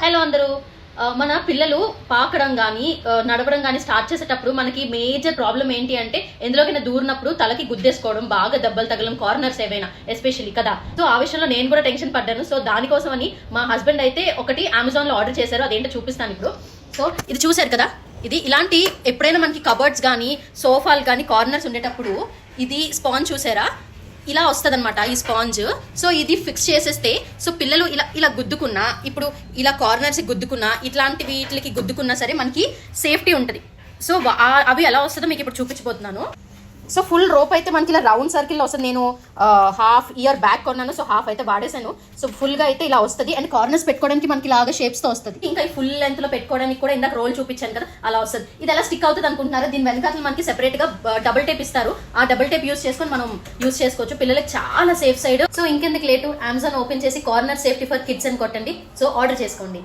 Hello అందరూ. మన పిల్లలు పాకడం కానీ నడవడం కానీ స్టార్ట్ చేసేటప్పుడు మనకి మేజర్ ప్రాబ్లం ఏంటి అంటే ఎందులోకైనా దూరినప్పుడు తలకి గుద్దేసుకోవడం, బాగా దెబ్బలు తగలడం, కార్నర్స్ ఏవైనా ఎస్పెషల్లీ కదా. సో ఆ విషయంలో నేను కూడా టెన్షన్ పడ్డాను. సో దానికోసం అని మా హస్బెండ్ అయితే ఒకటి అమెజాన్లో ఆర్డర్ చేశారు. అదేంటో చూపిస్తాను ఇప్పుడు. సో ఇది చూశారు కదా, ఇది ఇలాంటి ఎప్పుడైనా మనకి కబర్డ్స్ కానీ సోఫాలు కానీ కార్నర్స్ ఉండేటప్పుడు ఇది స్పాంజ్ చూసారా, ఇలా వస్తుంది అనమాట ఈ స్పాంజ్. సో ఇది ఫిక్స్ చేసేస్తే సో పిల్లలు ఇలా ఇలా గుద్దుకున్నా, ఇప్పుడు ఇలా కార్నర్స్ గుద్దుకున్నా, ఇట్లాంటి వీటికి గుద్దుకున్నా సరే మనకి సేఫ్టీ ఉంటుంది. సో అవి ఎలా వస్తుందో మీకు ఇప్పుడు చూపించబోతున్నాను. సో ఫుల్ రోప్ అయితే మనకి ఇలా రౌండ్ సర్కిల్లో వస్తుంది. నేను హాఫ్ ఇయర్ బ్యాక్ కొన్నాను, సో హాఫ్ అయితే వాడేసాను. సో ఫుల్గా అయితే ఇలా వస్తుంది. అండ్ కార్నర్స్ పెట్టుకోవడానికి మనకి ఇలాగా షేప్స్తో వస్తుంది. ఇంకా ఈ ఫుల్ లెంత్లో పెట్టుకోవడానికి కూడా ఇందాక రోల్ చూపించాను కదా, అలా వస్తుంది. ఇది ఎలా స్టిక్ అవుతుంది అనుకుంటున్నారు? దీని వెనకాల మనకి సెపరేట్గా డబుల్ టేప్ ఇస్తారు. ఆ డబుల్ టేప్ యూస్ చేసుకొని మనం యూస్ చేసుకోవచ్చు. పిల్లలకి చాలా సేఫ్ సైడ్. సో ఇంకెందుకు లేటు, అమెజాన్ ఓపెన్ చేసి కార్నర్ సేఫ్టీ ఫర్ కిడ్స్ అని కొట్టండి. సో ఆర్డర్ చేసుకోండి.